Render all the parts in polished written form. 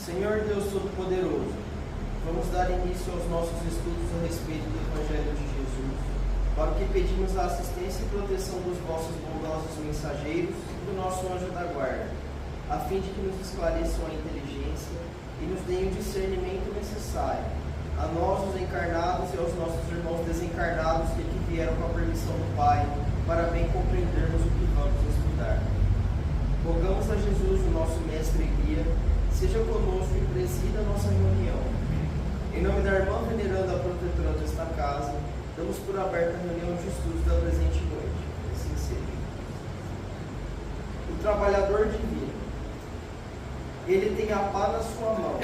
Senhor Deus Todo-Poderoso, vamos dar início aos nossos estudos a respeito do Evangelho de Jesus, para o que pedimos a assistência e proteção dos vossos bondosos mensageiros e do nosso anjo da guarda, a fim de que nos esclareçam a inteligência e nos deem o discernimento necessário, a nós os encarnados e aos nossos irmãos desencarnados que aqui vieram com a permissão do Pai, para bem compreendermos o que vamos estudar. Rogamos a Jesus, o nosso mestre e guia, seja conosco e presida a nossa reunião. Em nome da irmã veneranda, a protetora desta casa, damos por aberta a reunião de estudos da presente noite. Assim seja. O trabalhador divino. Ele tem a pá na sua mão,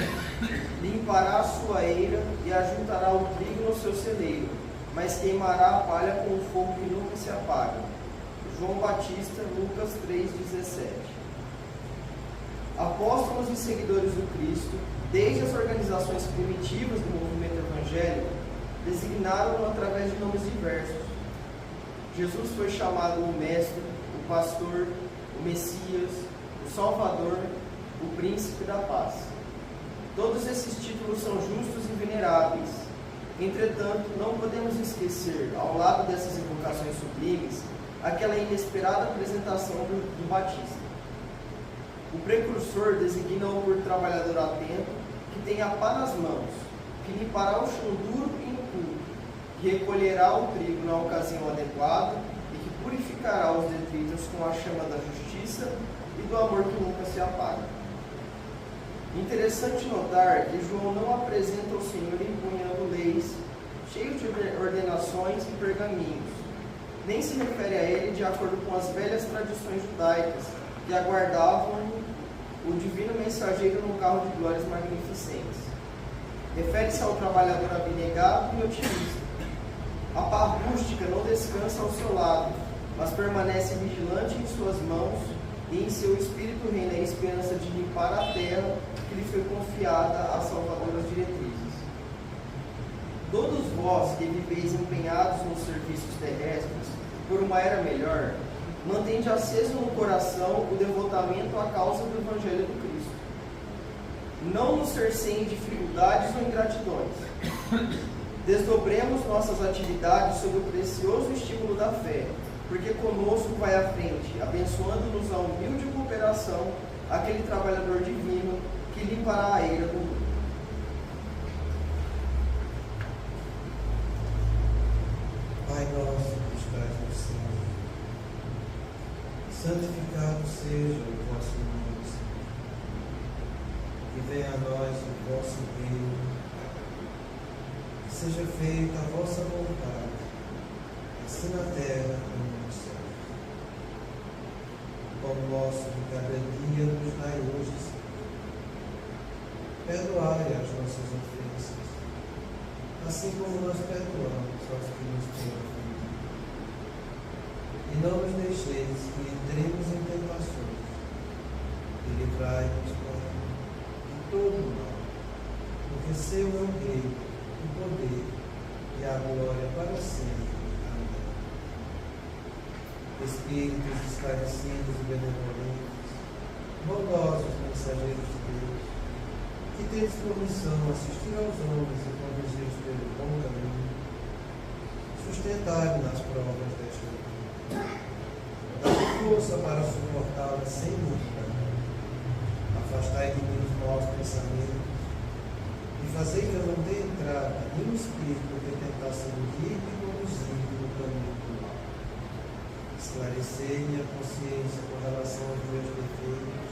limpará a sua eira e ajuntará o trigo no seu celeiro, mas queimará a palha com o fogo que nunca se apaga. João Batista, Lucas 3,17. Apóstolos e seguidores do Cristo, desde as organizações primitivas do movimento evangélico, designaram-no através de nomes diversos. Jesus foi chamado o Mestre, o Pastor, o Messias, o Salvador, o Príncipe da Paz. Todos esses títulos são justos e veneráveis. Entretanto, não podemos esquecer, ao lado dessas invocações sublimes, aquela inesperada apresentação do Batista. O precursor designa-o por trabalhador atento, que tem a pá nas mãos, que limpará o chão duro e impuro, que recolherá o trigo na ocasião adequada e que purificará os detritos com a chama da justiça e do amor que nunca se apaga. Interessante notar que João não apresenta o Senhor empunhando leis, cheio de ordenações e pergaminhos, nem se refere a ele de acordo com as velhas tradições judaicas que aguardavam o divino mensageiro num carro de glórias magnificentes. Refere-se ao trabalhador abnegado e otimista. A pá rústica não descansa ao seu lado, mas permanece vigilante em suas mãos, e em seu espírito reina a esperança de limpar a terra que lhe foi confiada às salvadoras diretrizes. Todos vós que viveis empenhados nos serviços terrestres, por uma era melhor, mantende aceso no coração o devotamento à causa do Evangelho do Cristo. Não nos cerceiem dificuldades ou ingratidões. Desdobremos nossas atividades sob o precioso estímulo da fé, porque conosco vai à frente, abençoando-nos a humilde cooperação, aquele trabalhador divino que limpará a eira do mundo. Pai nosso que estás no céu, santificado seja o vosso nome, Senhor. Que venha a nós o vosso reino, que seja feita a vossa vontade, assim na terra como no céu. O pão nosso de cada dia nos dai hoje, Senhor. Perdoai as nossas ofensas, assim como nós perdoamos aos que nos têm ofendido. E não nos deixeis que entremos em tentações, e livrai-nos de todo o mal, porque seu é o reino, o poder e a glória para sempre. Espíritos esclarecidos e benevolentes, bondosos mensageiros de Deus, que tendes por missão assistir aos homens e conduzir-os pelo bom caminho, sustentai-me nas provas desta vida, dai força para suportá-las sem murmurar, afastai de mim os maus pensamentos e fazei que eu não dê entrada nenhum espírito que tentasse iludir e conduzir no caminho do mal. Esclarecei-me a consciência com relação aos meus defeitos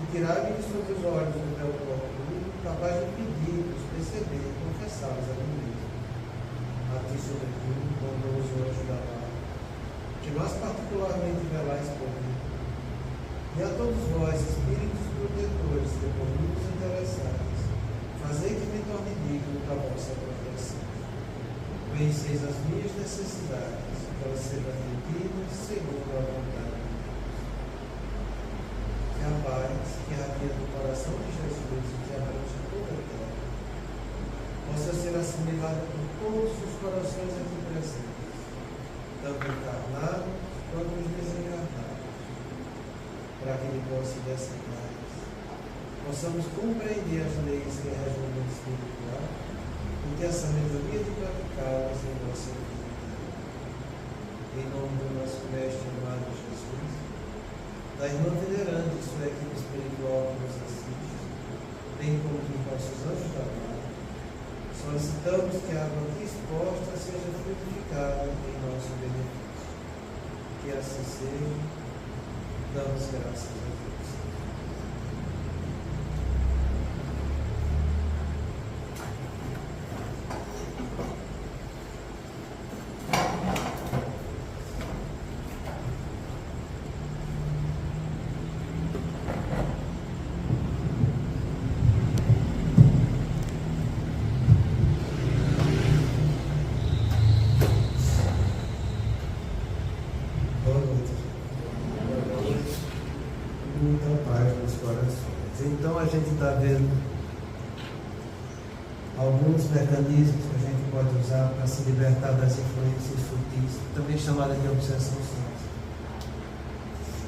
e tirai-me de sob os olhos do meu próprio, capaz de pedir-vos, perceber e confessá-los a mim mesmo. A ti, sobretudo, bondoso anjo da guarda, que mais particularmente velais por mim, e a todos vós, espíritos protetores que por mim vos interessados, fazei que me torne digno da vossa proteção. Conheceis as minhas necessidades, que elas sejam atendidas segundo a vontade de Deus. Que a paz que havia no coração de Jesus e que abrange toda a terra, possa ser assimilada por todos os corações aqui presentes, tanto encarnados quanto os desencarnados, para que ele possa dessa paz possamos compreender as leis que regem o mundo espiritual e ter a sabedoria de praticá-las em nossa vida. Em nome do nosso Mestre amado Jesus, da irmã veneranda e sua equipe espiritual que nos assiste, bem como dos nossos anjos da guarda, solicitamos que a água aqui exposta seja frutificada em nosso benefício. Que assim seja, damos graças a Deus. Então a gente está vendo alguns mecanismos que a gente pode usar para se libertar das influências sutis, também chamada de obsessão simples.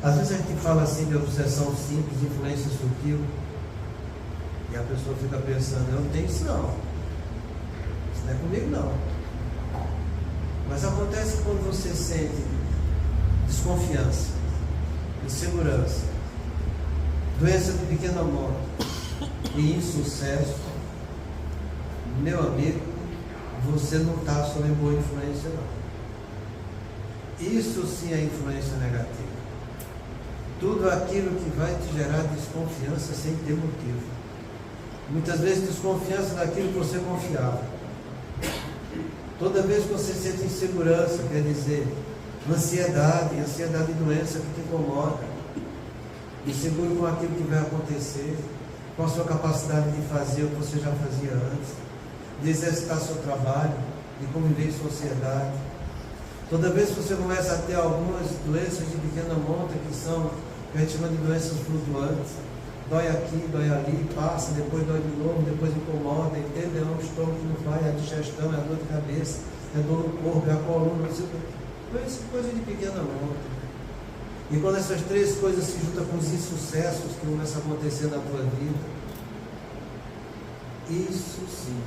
Às vezes a gente fala assim de obsessão simples, influência sutil, e a pessoa fica pensando, eu não tenho isso não. Isso não é comigo não. Mas acontece que quando você sente desconfiança, insegurança, doença de pequena monta e insucesso, meu amigo, você não está sob boa influência não. Isso sim é influência negativa. Tudo aquilo que vai te gerar desconfiança sem ter motivo. Muitas vezes desconfiança daquilo que você confiava. Toda vez que você sente insegurança, quer dizer, ansiedade e doença que te incomoda. Inseguro com aquilo que vai acontecer, com a sua capacidade de fazer o que você já fazia antes, de exercitar seu trabalho, de conviver em sociedade. Toda vez que você começa a ter algumas doenças de pequena monta, que a gente chama de doenças flutuantes, dói aqui, dói ali, passa, depois dói de novo, depois incomoda, entende? É um estômago que não vai, é a digestão, é a dor de cabeça, é dor no corpo, é a coluna, não sei o que. Coisa de pequena monta. E quando essas três coisas se juntam com os insucessos que começam a acontecer na tua vida, isso sim,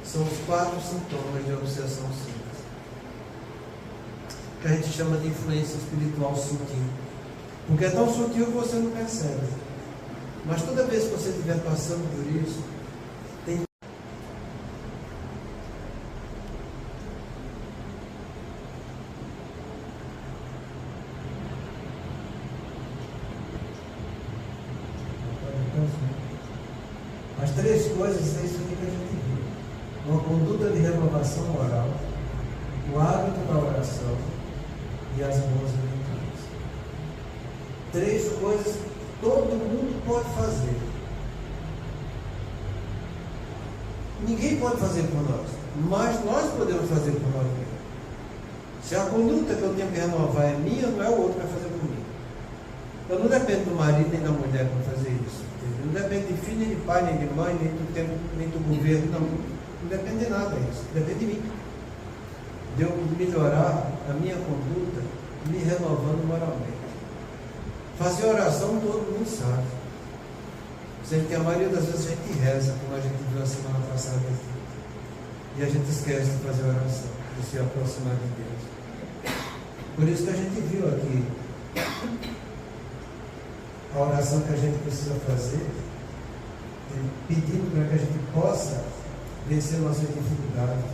são os 4 sintomas de obsessão simples, que a gente chama de influência espiritual sutil. Porque é tão sutil que você não percebe. Mas toda vez que você estiver passando por isso, tem as 3 coisas, é isso aqui que a gente viu. Uma conduta de renovação moral, o hábito da oração e as boas leituras. 3 coisas que todo mundo pode fazer. Ninguém pode fazer por nós, mas nós podemos fazer por nós mesmos. Se a conduta que eu tenho que renovar é minha, não é o outro que vai fazer por mim. Eu não dependo do marido nem da mulher para fazer isso. Não depende de filho, nem de pai, nem de mãe, nem do tempo, nem do governo. Não depende de nada disso. Depende de mim. De eu melhorar a minha conduta, me renovando moralmente. Fazer oração todo mundo sabe. Sempre que a maioria das vezes a gente reza, como a gente viu a semana passada aqui. E a gente esquece de fazer oração, de se aproximar de Deus. Por isso que a gente viu aqui a oração que a gente precisa fazer, pedindo para que a gente possa vencer nossas dificuldades.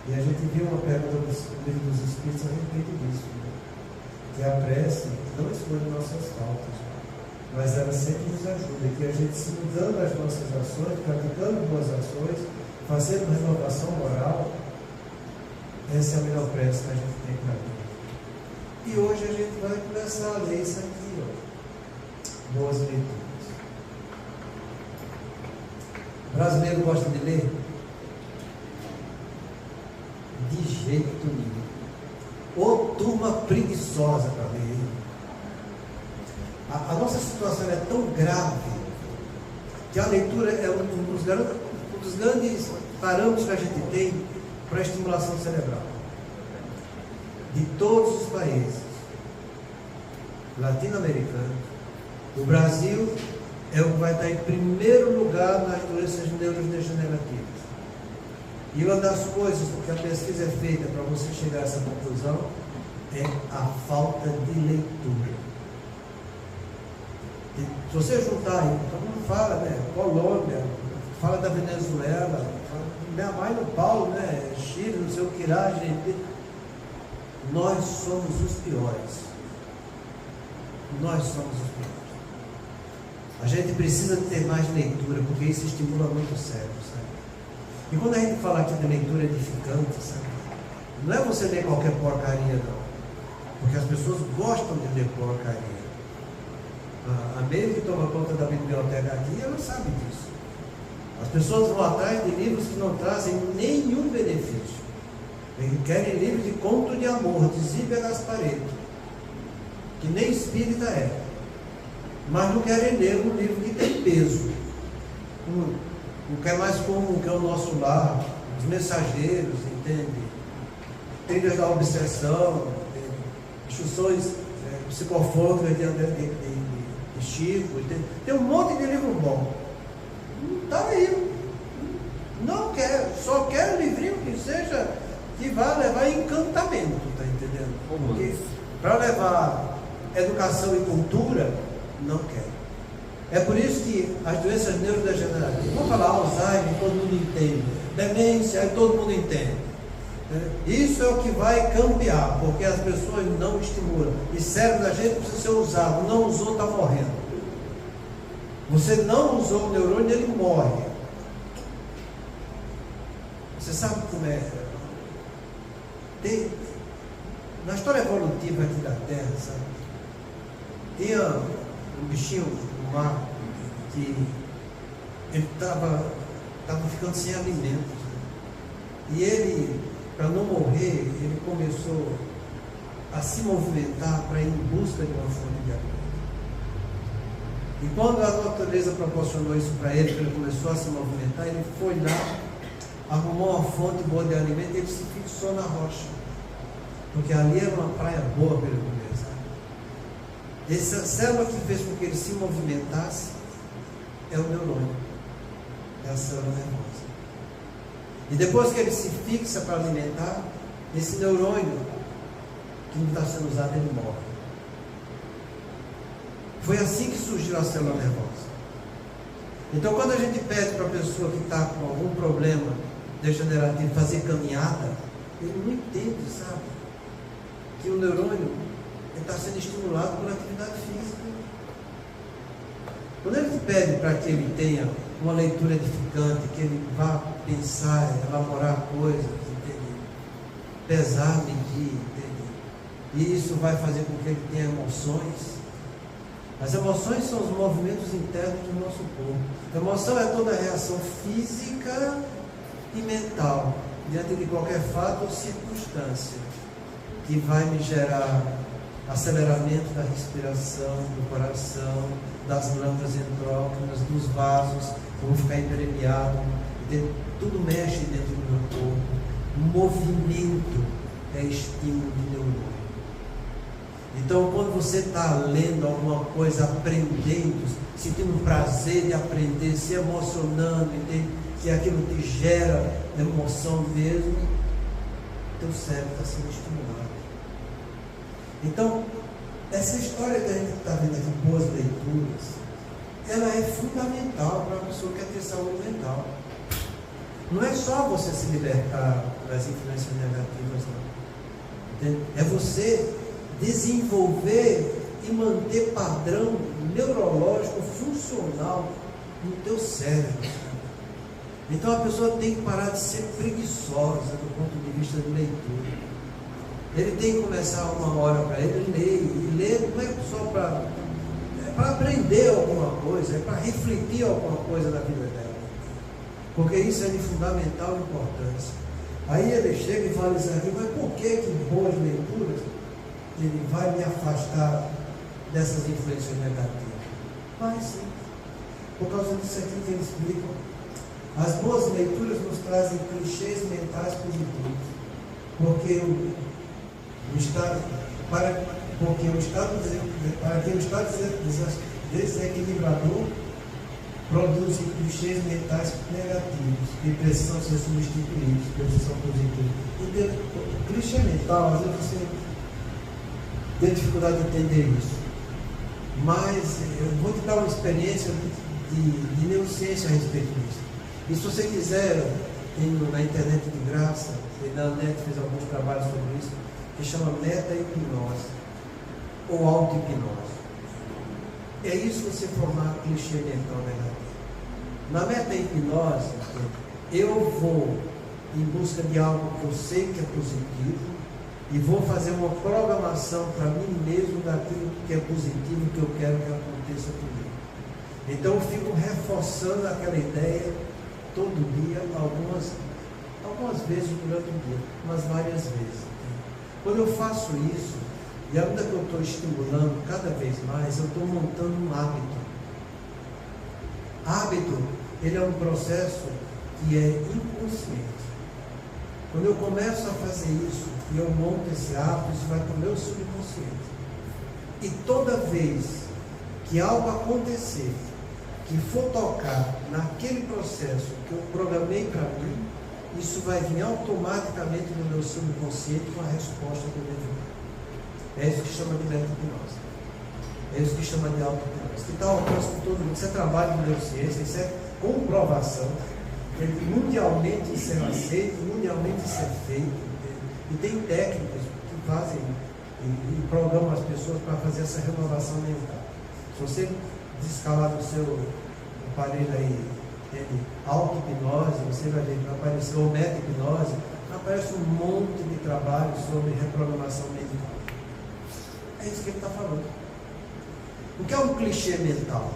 E a gente viu uma pergunta do livro dos Espíritos a respeito disso, né? Que a prece não esconde nossas faltas, mas ela sempre nos ajuda, que a gente se mudando as nossas ações, praticando boas ações, fazendo renovação moral, essa é a melhor prece que a gente tem para vida. E hoje a gente vai começar a ler isso aqui, ó. Boas leituras. O brasileiro gosta de ler? De jeito nenhum. Ô turma preguiçosa para ler. A nossa situação é tão grave que a leitura é um dos grandes parâmetros que a gente tem para a estimulação cerebral. De todos os países latino-americanos, o Brasil é o que vai estar em primeiro lugar nas doenças neurodegenerativas. E uma das coisas que a pesquisa é feita para você chegar a essa conclusão é a falta de leitura. E se você juntar aí, todo mundo fala, né? Colômbia, fala da Venezuela, ainda mais no Paulo, né? Chile, não sei o que lá, gente. Nós somos os piores. Nós somos os piores. A gente precisa ter mais leitura, porque isso estimula muito o cérebro, sabe? E quando a gente fala aqui de leitura edificante, sabe? Não é você ler qualquer porcaria, não. Porque as pessoas gostam de ler porcaria. A Meire, que toma conta da biblioteca aqui, ela sabe disso. As pessoas vão atrás de livros que não trazem nenhum benefício. Eles querem livros de conto de amor, de Zíbia Gasparetto, que nem espírita é. Mas não querem ler um livro que tem peso. Não quer mais comum, que é o Nosso Lar, Os Mensageiros, entende? Trilhas da Obsessão, Instruções Psicofônicas de Chico, entende? Tem um monte de livro bom. Está aí. Não quer, só quer um livrinho que seja, que vá levar encantamento, está entendendo? Porque para levar educação e cultura, não quer. É por isso que as doenças neurodegenerativas, vamos falar Alzheimer, todo mundo entende, demência, aí todo mundo entende. Isso é o que vai cambiar, porque as pessoas não estimulam. E cérebro da gente precisa ser usado, não usou, está morrendo. Você não usou o neurônio, ele morre. Você sabe como é? Na história evolutiva aqui da Terra, sabe? Tinha um bichinho no mar que ele estava ficando sem alimentos. Né? E ele, para não morrer, ele começou a se movimentar para ir em busca de uma fonte de alimento. E quando a natureza proporcionou isso para ele, que ele começou a se movimentar, ele foi lá, arrumou uma fonte boa de alimento e ele se fixou na rocha. Porque ali era uma praia boa para ele comer, sabe? Essa célula que fez com que ele se movimentasse é o neurônio, é a célula nervosa. E depois que ele se fixa para alimentar, esse neurônio que não está sendo usado, ele morre. Foi assim que surgiu a célula nervosa. Então, quando a gente pede para a pessoa que está com algum problema degenerativo fazer caminhada, ele não entende, sabe? Que o neurônio está sendo estimulado por atividade física. Quando ele te pede para que ele tenha uma leitura edificante, que ele vá pensar, elaborar coisas, entende? Pesar, medir, entende? E isso vai fazer com que ele tenha emoções. As emoções são os movimentos internos do nosso corpo. A emoção é toda a reação física e mental diante de qualquer fato ou circunstância que vai me gerar aceleramento da respiração, do coração, das glândulas endócrinas, dos vasos, eu vou ficar hiperemiado, tudo mexe dentro do meu corpo. Movimento é estímulo de neurônio. Então, quando você está lendo alguma coisa, aprendendo, sentindo prazer de aprender, se emocionando, entende? Que aquilo te gera emoção mesmo, teu cérebro está sendo estimulado. Então, essa história que a gente está vendo aqui, boas leituras, ela é fundamental para a pessoa que quer ter saúde mental. Não é só você se libertar das influências negativas, não. Entende? É você desenvolver e manter padrão neurológico funcional no teu cérebro. Então a pessoa tem que parar de ser preguiçosa do ponto de vista de leitura. Ele tem que começar uma hora para ele ler. E ler não é só para aprender alguma coisa, é para refletir alguma coisa na vida dela. Porque isso é de fundamental importância. Aí ele chega e fala isso aqui, mas por que boas leituras ele vai me afastar dessas influências negativas? Vai sim. Por causa disso aqui que eles explicam. As boas leituras nos trazem clichês mentais positivos. Porque o estado desequilibrador produzem clichês mentais negativos que precisam ser substituídos, precisam positivos. Então, o clichê mental, às vezes você tem dificuldade de entender isso. Mas eu vou te dar uma experiência de neurociência a respeito disso. E se você quiser, tem na internet de graça, na net fez alguns trabalhos sobre isso, que chama meta-hipnose ou auto-hipnose. É isso você formar clichê mental negativo. Na meta-hipnose, eu vou em busca de algo que eu sei que é positivo e vou fazer uma programação para mim mesmo daquilo que é positivo, que eu quero que aconteça comigo. Então eu fico reforçando aquela ideia todo dia, algumas vezes durante o dia, mas várias vezes. Quando eu faço isso, e à medida que eu estou estimulando cada vez mais, eu estou montando um hábito. Hábito, ele é um processo que é inconsciente. Quando eu começo a fazer isso, e eu monto esse hábito, isso vai para o meu subconsciente. E toda vez que algo acontecer, que for tocar naquele processo que eu programei para mim, isso vai vir automaticamente no meu subconsciente com a resposta que eu devo dar. É isso que chama de meta-hipnose. É isso que chama de auto-hipnose. Que está ao alcance de todo mundo. Isso é trabalho de neurociência, isso é comprovação. Mundialmente isso é aceito, mundialmente isso é feito. E tem técnicas que fazem e programam as pessoas para fazer essa renovação mental. Se você descalar no seu aparelho aí, auto-hipnose, você vai ver que apareceu ou meta-hipnose, aparece um monte de trabalho sobre reprogramação mental. É isso que ele está falando. O que é um clichê mental?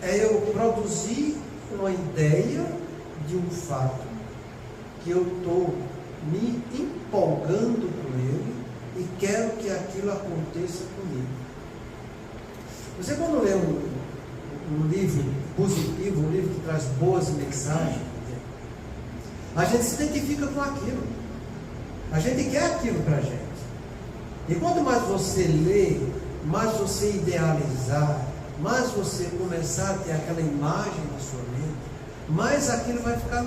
É eu produzir uma ideia de um fato que eu estou me empolgando com ele e quero que aquilo aconteça comigo. Você quando lê um livro positivo, um livro que traz boas mensagens, a gente se identifica com aquilo. A gente quer aquilo para a gente. E quanto mais você lê, mais você idealizar, mais você começar a ter aquela imagem na sua mente, mais aquilo vai ficar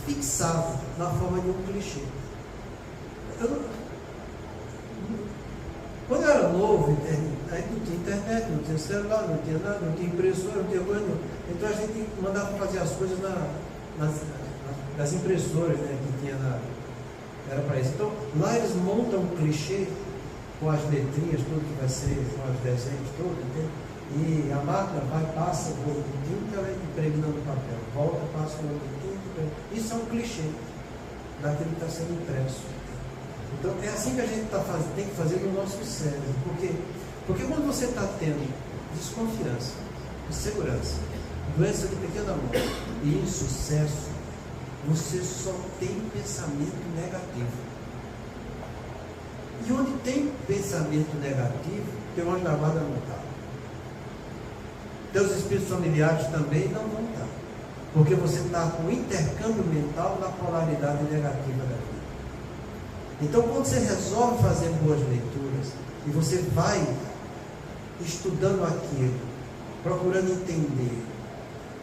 fixado na forma de um clichê. Quando eu era novo, aí não tinha internet, não tinha celular, não tinha nada, não tinha impressora, não tinha coisa nenhuma. Então a gente mandava fazer as coisas nas impressoras, né, que tinha era para isso. Então lá eles montam um clichê com as letrinhas, tudo que vai ser, com os desenhos, tudo, entende? E a máquina vai, passa o rolo de tinta, ela impregna no papel, volta, passa o rolo de tinta, isso é um clichê daquilo que está sendo impresso. Então é assim que a gente tem que fazer no nosso cérebro. Porque quando você está tendo desconfiança, insegurança, doença de pequena mão e insucesso, você só tem pensamento negativo. E onde tem pensamento negativo, tem uma lavada mental. Teus espíritos familiares também não vão estar. Porque você está com intercâmbio mental na polaridade negativa da vida. Então, quando você resolve fazer boas leituras, e você vai estudando aquilo, procurando entender,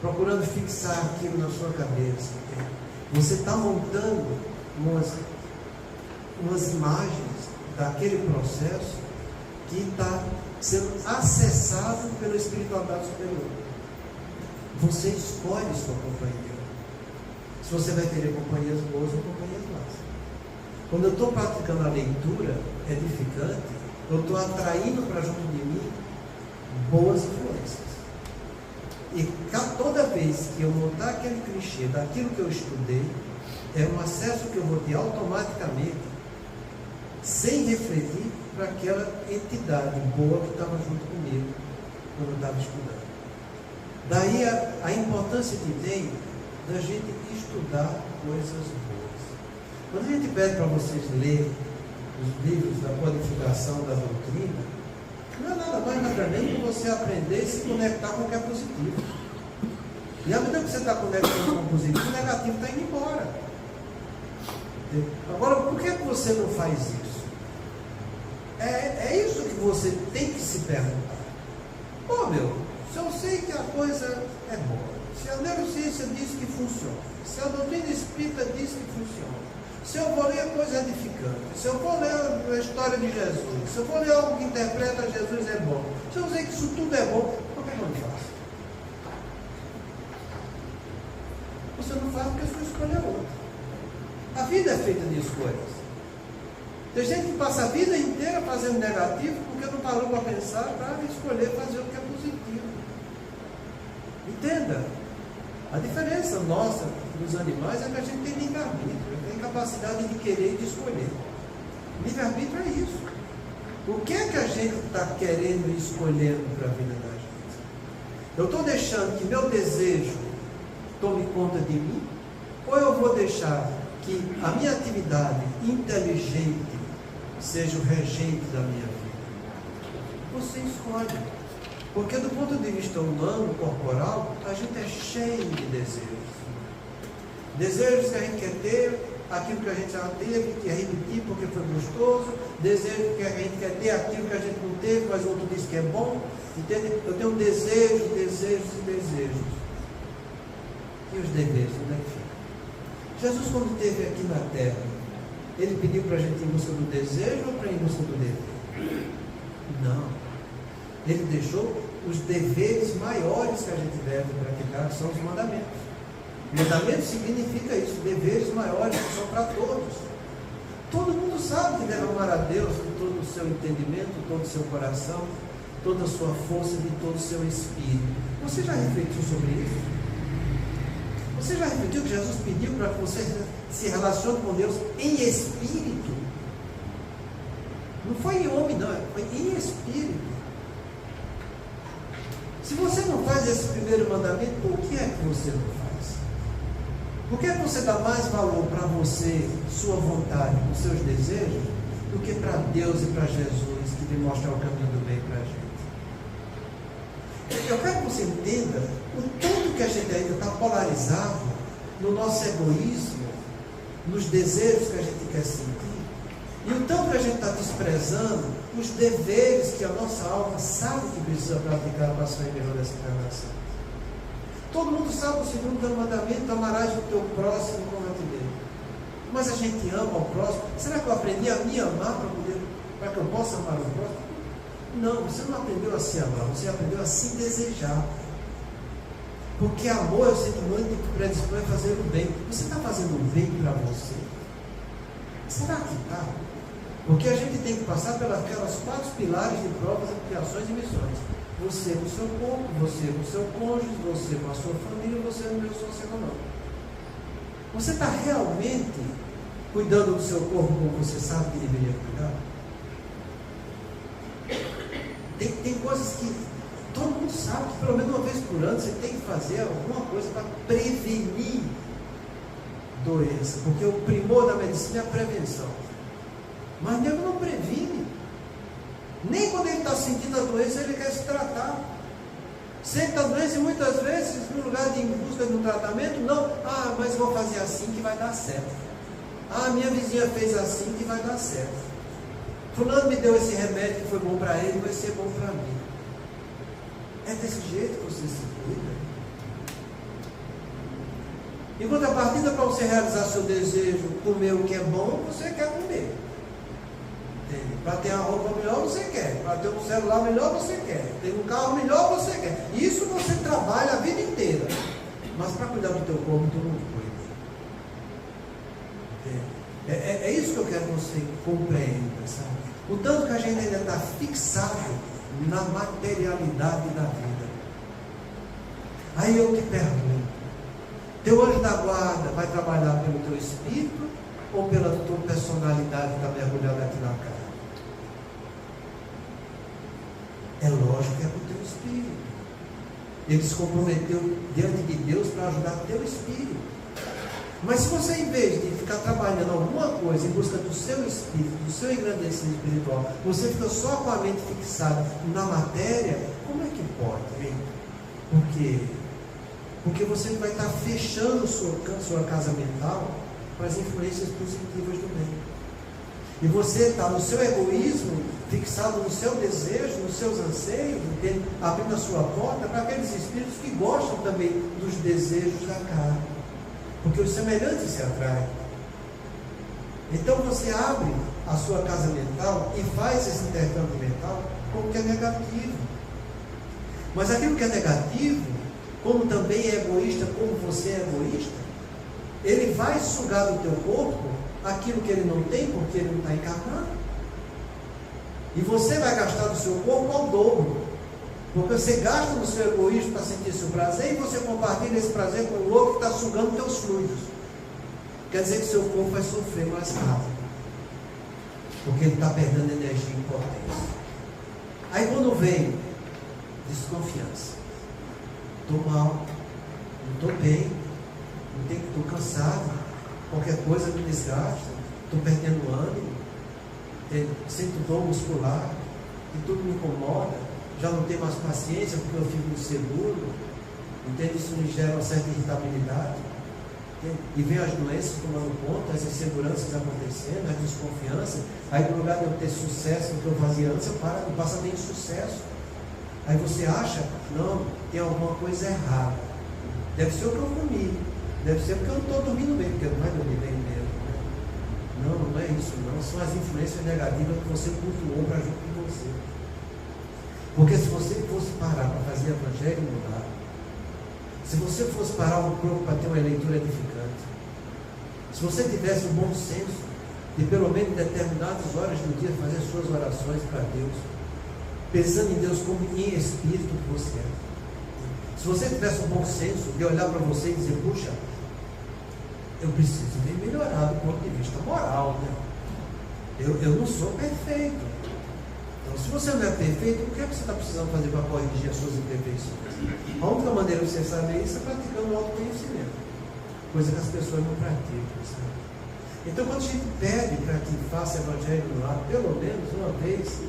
procurando fixar aquilo na sua cabeça, você está montando umas imagens daquele processo que está sendo acessado pela espiritualidade superior. Você escolhe sua companhia. Se você vai ter companhias boas ou companhias más. Quando eu estou praticando a leitura edificante, eu estou atraindo para junto de mim boas influências. E toda vez que eu montar aquele clichê daquilo que eu estudei, é um acesso que eu vou ter automaticamente, sem refletir, para aquela entidade boa que estava junto comigo quando eu estava estudando. Daí a importância que tem da gente estudar coisas boas. Quando a gente pede para vocês lerem os livros da codificação da doutrina, não é nada mais nada nem que você aprender e se conectar com o que é positivo. E à medida que você está conectando com o positivo, o negativo está indo embora. Agora, por que você não faz isso? É isso que você tem que se perguntar. Pô, meu, se eu sei que a coisa é boa, Se a neurociência diz que funciona, se a doutrina espírita diz que funciona, se eu vou ler coisa edificante, se eu vou ler a história de Jesus, se eu vou ler algo que interpreta Jesus é bom, se eu dizer que isso tudo é bom, por que eu não faço? Você não faz porque a sua escolha é outra. A vida é feita de escolhas. Tem gente que passa a vida inteira fazendo negativo porque não parou para pensar, para escolher fazer o que é positivo. Entenda, a diferença nossa dos animais é que a gente tem livre-arbítrio, tem capacidade de querer e de escolher. Livre-arbítrio é isso. O que é que a gente está querendo e escolhendo para a vida da gente? Eu estou deixando que meu desejo tome conta de mim? Ou eu vou deixar que a minha atividade inteligente seja o regente da minha vida? Você escolhe. Porque do ponto de vista humano, corporal, a gente é cheio de desejos. Desejos que a gente quer ter, aquilo que a gente já teve, que é repetir porque foi gostoso. Desejo que a gente quer ter aquilo que a gente não teve, mas o outro diz que é bom. Entende? Eu tenho desejos, desejos e desejos. E os deveres, onde é que fica? Jesus, quando esteve aqui na terra, ele pediu para a gente ir em busca do desejo ou para ir em busca do dever? Não. Ele deixou os deveres maiores que a gente deve praticar, que são os mandamentos. Mandamento significa isso, deveres maiores, que são para todos. Todo mundo sabe que deve amar a Deus com todo o seu entendimento, todo o seu coração, toda a sua força e todo o seu espírito. Você já refletiu sobre isso? Você já refletiu que Jesus pediu para que você se relacione com Deus em espírito? Não foi em homem, não, foi em espírito. Se você não faz esse primeiro mandamento, por que é que você não faz? Por que é que você dá mais valor para você, sua vontade, os seus desejos, do que para Deus e para Jesus, que vem mostrar o caminho do bem para a gente? Eu quero que você entenda o tanto que a gente ainda está polarizado no nosso egoísmo, nos desejos que a gente quer sentir, e o tanto que a gente está desprezando os deveres que a nossa alma sabe que precisa praticar para sair melhor dessa encarnação. Todo mundo sabe o segundo mandamento: amarás o teu próximo como a ti mesmo. Mas a gente ama o próximo. Será que eu aprendi a me amar para que eu possa amar o próximo? Não, você não aprendeu a se amar, você aprendeu a se desejar. Porque amor é o sentimento que predispõe a fazer o bem. Você está fazendo o bem para você? Será que está? Porque a gente tem que passar pelas 4 pilares de provas, ampliações e missões. Você com o seu corpo, você com o seu cônjuge, você com a sua família, você no meio socioeconômico. Você está realmente cuidando do seu corpo como você sabe que deveria cuidar? Tem coisas que todo mundo sabe que pelo menos uma vez por ano você tem que fazer alguma coisa para prevenir doença, porque o primor da medicina é a prevenção. Mas Deus não previne. Nem quando ele está sentindo a doença, ele quer se tratar. Sente a doença e muitas vezes, no lugar de ir em busca de um tratamento, não, mas vou fazer assim que vai dar certo. Minha vizinha fez assim que vai dar certo. Fulano me deu esse remédio que foi bom para ele, vai ser bom para mim. É desse jeito que você se cuida. Em contrapartida, para você realizar seu desejo, comer o que é bom, você quer comer. Para ter uma roupa melhor, você quer. Para ter um celular melhor, você quer. Ter um carro melhor, você quer. Isso você trabalha a vida inteira. Mas para cuidar do teu corpo, tu não cuida. É isso que eu quero que você compreenda, sabe? O tanto que a gente ainda está fixado na materialidade da vida. Aí eu te pergunto: teu anjo da guarda vai trabalhar pelo teu espírito ou pela tua personalidade que está mergulhada aqui na cara? É lógico que é para o teu espírito. Ele se comprometeu diante de Deus para ajudar o teu espírito. Mas se você, em vez de ficar trabalhando alguma coisa em busca do seu espírito, do seu engrandecimento espiritual, você fica só com a mente fixada na matéria, como é que pode, hein? Porque você vai estar fechando sua casa mental para as influências positivas do bem. E você está no seu egoísmo, fixado no seu desejo, nos seus anseios, entende? Abrindo a sua porta para aqueles espíritos que gostam também dos desejos da carne. Porque os semelhantes se atraem. Então você abre a sua casa mental e faz esse intercâmbio mental com o que é negativo. Mas aquilo que é negativo, como também é egoísta, como você é egoísta, ele vai sugar do teu corpo aquilo que ele não tem, porque ele não está encarnado. E você vai gastar do seu corpo ao dobro. Porque você gasta no seu egoísmo para sentir seu prazer e você compartilha esse prazer com o outro que está sugando teus fluidos. Quer dizer que seu corpo vai sofrer mais rápido. Porque ele está perdendo energia e potência. Aí quando vem desconfiança. Estou mal, não estou bem, estou cansado, qualquer coisa me desgasta, estou perdendo ânimo, sinto dor muscular, e tudo me incomoda, já não tenho mais paciência porque eu fico inseguro, entende? Isso me gera uma certa irritabilidade, entende? E vem as doenças tomando conta, as inseguranças acontecendo, as desconfianças. Aí no lugar de eu ter sucesso no que eu fazia antes, eu passo a ter insucesso. Aí você acha, não, tem alguma coisa errada. Deve ser o que eu comi. Deve ser porque eu não estou dormindo bem, porque não vai dormir bem mesmo. Né? Não é isso não. São as influências negativas que você cultuou para junto com você. Porque se você fosse parar para fazer evangelho mudar, se você fosse parar um pouco para ter uma leitura edificante, se você tivesse um bom senso de pelo menos em determinadas horas do dia fazer suas orações para Deus, pensando em Deus como em espírito que você é. Se você tivesse um bom senso de olhar para você e dizer, puxa, eu preciso me melhorar do ponto de vista moral, né? Eu não sou perfeito. Então, se você não é perfeito, o que é que você está precisando fazer para corrigir as suas imperfeições? A única maneira de você saber isso é praticando o autoconhecimento, coisa que as pessoas não praticam, sabe? Então, quando a gente pede para que faça evangelho no lar, pelo menos uma vez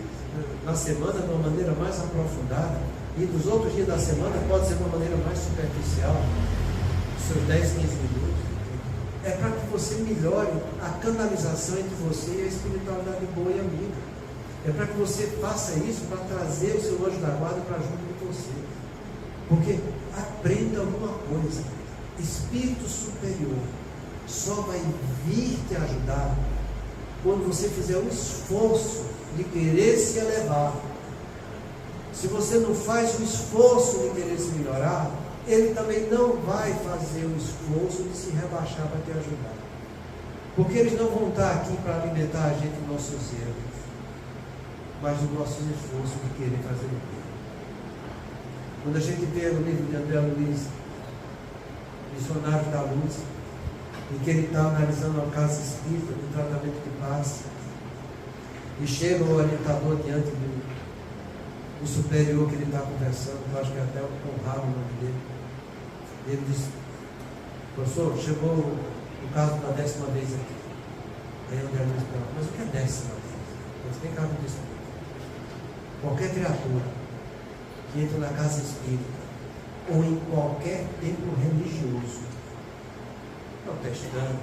na semana, de uma maneira mais aprofundada, e dos outros dias da semana pode ser de uma maneira mais superficial, seus 10, 15 minutos, é para que você melhore a canalização entre você e a espiritualidade boa e amiga. É para que você faça isso para trazer o seu anjo da guarda para junto de você. Porque aprenda alguma coisa. Espírito superior só vai vir te ajudar quando você fizer um esforço de querer se elevar. Se você não faz o esforço de querer se melhorar, ele também não vai fazer o esforço de se rebaixar para te ajudar. Porque eles não vão estar aqui para alimentar a gente dos nossos erros, mas do nosso esforço de querer fazer o bem. Quando a gente vê no livro de André Luiz, Missionário da Luz, em que ele está analisando a casa espírita do tratamento de paz, e chega o orientador diante do superior que ele está conversando, eu acho que é até o Conrado o nome dele. Ele disse, professor, chegou o caso da 10ª vez aqui. Aí o André Luiz pergunta, mas o que é 10ª vez? Mas tem caso disso. Qualquer criatura que entra na casa espírita, ou em qualquer templo religioso, protestante,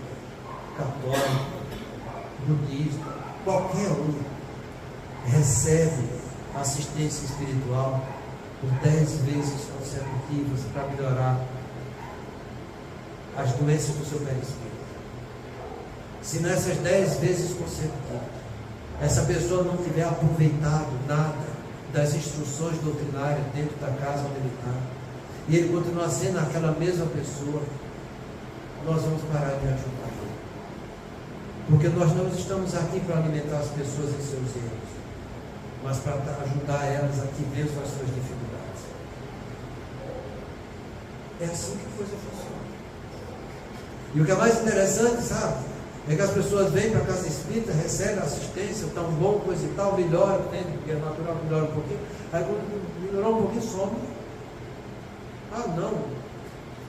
católico, budista, qualquer um, recebe assistência espiritual por 10 vezes consecutivas para melhorar as doenças do seu perispírito. Se nessas 10 vezes consecutivas essa pessoa não tiver aproveitado nada das instruções doutrinárias dentro da casa onde ele está, e ele continuar sendo aquela mesma pessoa, nós vamos parar de ajudar. Porque nós não estamos aqui para alimentar as pessoas em seus erros, mas para ajudar elas a que vençam as suas dificuldades. É assim que a coisa funciona. E o que é mais interessante, sabe? É que as pessoas vêm para a casa espírita, recebem assistência, tão bom, coisa e tal, melhora, entende? Porque é natural, melhora um pouquinho. Aí quando melhorou um pouquinho, some. Ah, não,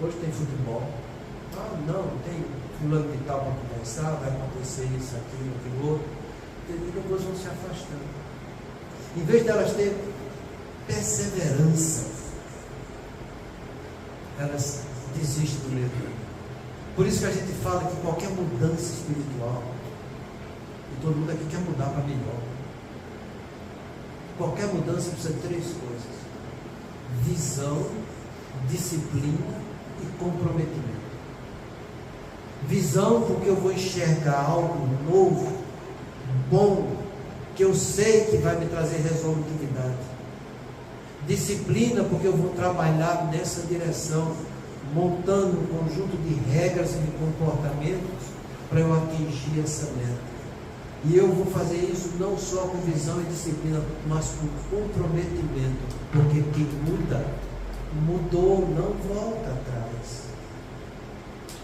hoje tem futebol. Ah, não, tem fulano de tal para conversar, vai acontecer isso, aquilo, outro. E depois vão se afastando. Em vez delas terem perseverança, elas desistem do meio. Por isso que a gente fala que qualquer mudança espiritual E todo mundo aqui quer mudar para melhor. Qualquer mudança precisa de 3 coisas: visão, disciplina e comprometimento. Visão, porque eu vou enxergar algo novo, bom, que eu sei que vai me trazer resolutividade. Disciplina, porque eu vou trabalhar nessa direção, montando um conjunto de regras e de comportamentos para eu atingir essa meta. E eu vou fazer isso não só com visão e disciplina, mas com comprometimento, porque quem muda, mudou, não volta atrás.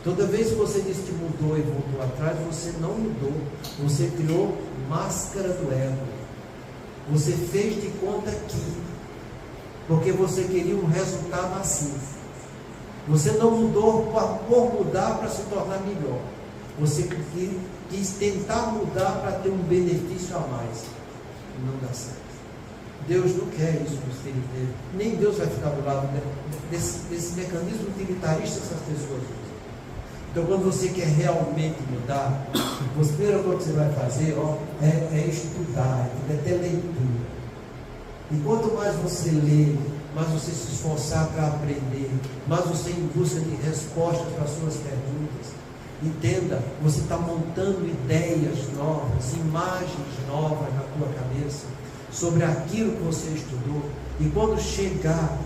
Toda vez que você diz que mudou e voltou atrás, você não mudou. Você criou máscara do ego. Você fez de conta que, porque você queria um resultado assim. Você não mudou por mudar para se tornar melhor. Você quis tentar mudar para ter um benefício a mais. Não dá certo. Deus não quer isso para os filhos dele. Nem Deus vai ficar do lado desse mecanismo utilitarista que essas pessoas usam. Então, quando você quer realmente mudar, a primeira coisa que você vai fazer é estudar, é ter leitura. E quanto mais você lê, mais você se esforçar para aprender, mais você em busca de respostas para as suas perguntas, entenda, você está montando ideias novas, imagens novas na tua cabeça, sobre aquilo que você estudou. E quando chegar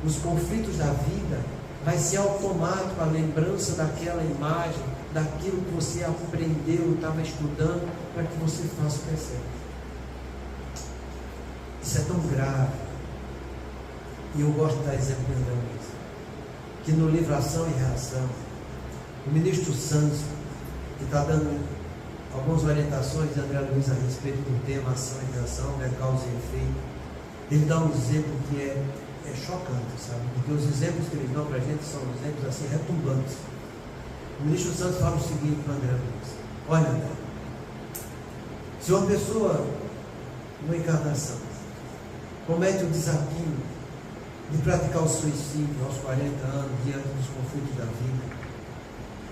os conflitos da vida, vai ser automático a lembrança daquela imagem, daquilo que você aprendeu, estava estudando, para que você faça o que é certo. Isso é tão grave. E eu gosto de dar exemplo de André Luiz, que no livro Ação e Reação, o ministro Santos, que está dando algumas orientações de André Luiz a respeito do tema ação e reação, causa e efeito, ele dá um exemplo que é chocante, sabe? Porque os exemplos que eles dão para a gente são exemplos assim retumbantes. O ministro Santos fala o seguinte para André Luiz: olha, André, se uma pessoa, numa encarnação, comete o desafio de praticar o suicídio aos 40 anos, diante dos conflitos da vida,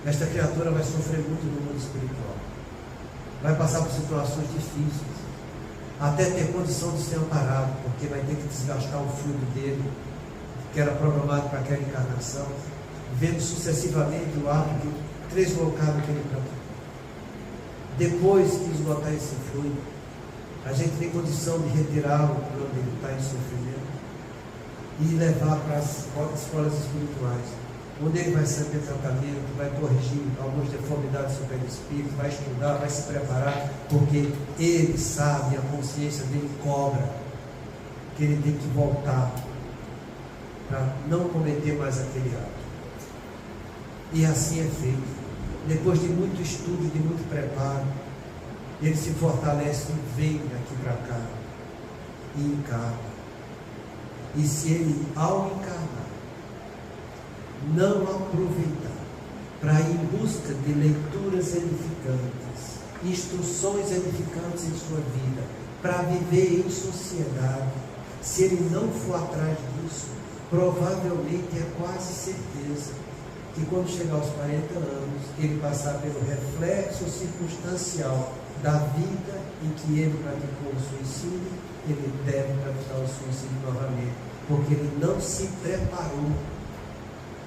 esta criatura vai sofrer muito no mundo espiritual, vai passar por situações difíceis, até ter condição de ser amparado, porque vai ter que desgastar o fluido dele, que era programado para aquela encarnação, vendo sucessivamente o ato deslocado que ele praticou. Depois que esgotar esse fluido, a gente tem condição de retirá-lo para onde ele está em sofrimento e levar para as escolas espirituais, onde ele vai saber tratamento, vai corrigir algumas deformidades do perispírito, vai estudar, vai se preparar, porque ele sabe, a consciência dele cobra que ele tem que voltar para não cometer mais aquele ato. E assim é feito. Depois de muito estudo, de muito preparo, ele se fortalece e vem aqui para cá e encarna. E se ele, ao encarnar, não aproveitar para ir em busca de leituras edificantes, instruções edificantes em sua vida, para viver em sociedade, se ele não for atrás disso, provavelmente é quase certeza que quando chegar aos 40 anos, ele passar pelo reflexo circunstancial da vida em que ele praticou o suicídio, ele deve praticar o suicídio novamente, porque ele não se preparou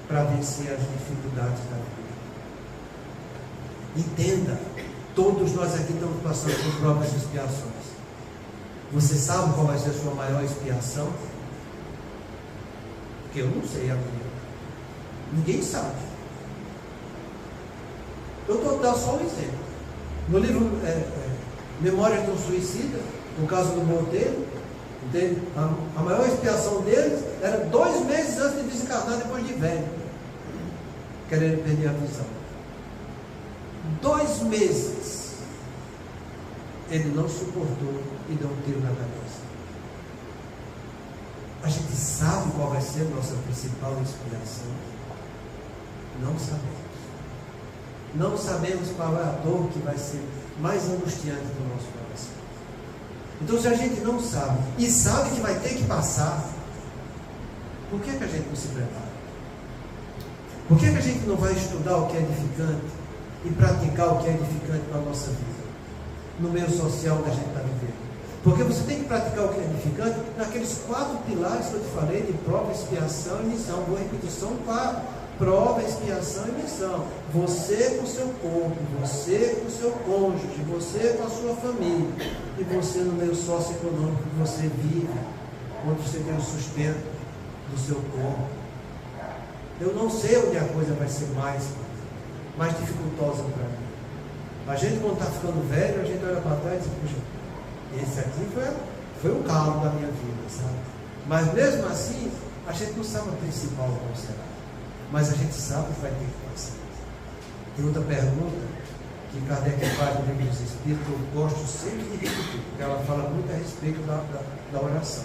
para vencer as dificuldades da vida. Entenda, todos nós aqui estamos passando por provas e expiações. Você sabe qual vai ser a sua maior expiação? Porque eu não sei a minha. Ninguém sabe. Eu estou dando só um exemplo. No livro Memórias de um Suicida, no caso do Monteiro, a maior expiação deles era 2 meses antes de desencarnar, depois de velho, querendo perder a visão. 2 meses ele não suportou e deu um tiro na cabeça. A gente sabe qual vai ser a nossa principal expiação? Não sabemos. Não sabemos qual é a dor que vai ser mais angustiante do nosso coração. Então, se a gente não sabe e sabe que vai ter que passar, por que a gente não se prepara? Por que a gente não vai estudar o que é edificante e praticar o que é edificante para a nossa vida? no meio social que a gente está vivendo. Porque você tem que praticar o que é edificante naqueles 4 pilares que eu te falei, de prova, expiação e missão. Vou repetir, são 4. Prova, expiação e missão. Você com o seu corpo, você com o seu cônjuge, você com a sua família, e você no meio socioeconômico que você vive, onde você tem o sustento do seu corpo. Eu não sei onde a coisa vai ser mais dificultosa para mim. A gente, quando está ficando velho, a gente olha para trás e diz, puxa, esse aqui foi o calo da minha vida, sabe? Mas mesmo assim, a gente não sabe a principal qual será. Mas a gente sabe que vai ter que passar. Tem outra pergunta que Kardec faz no Livro dos Espíritos, que eu gosto sempre de repetir, porque ela fala muito a respeito da oração.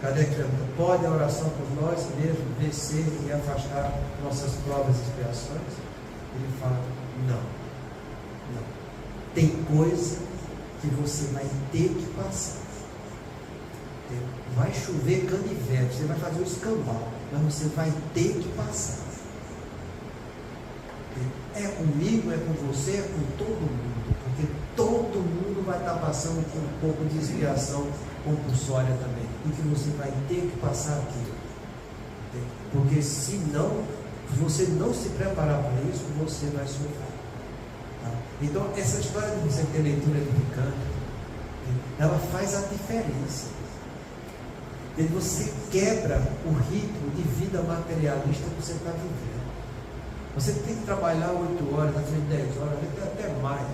Kardec pergunta, pode a oração por nós mesmos vencer e afastar nossas provas e expiações? Ele fala, não. Tem coisa que você vai ter que passar. Vai chover canivete, você vai fazer o escambau, mas você vai ter que passar. É comigo, é com você, é com todo mundo, porque todo mundo vai estar passando por um pouco de expiação compulsória também, e que você vai ter que passar aquilo. Porque se você não se preparar para isso, você vai sofrer. Tá? Então, essa história de você ter leitura edificante, ela faz a diferença. E você quebra o ritmo de vida materialista que você está vivendo. Você tem que trabalhar 8 horas, às vezes 10 horas, até mais.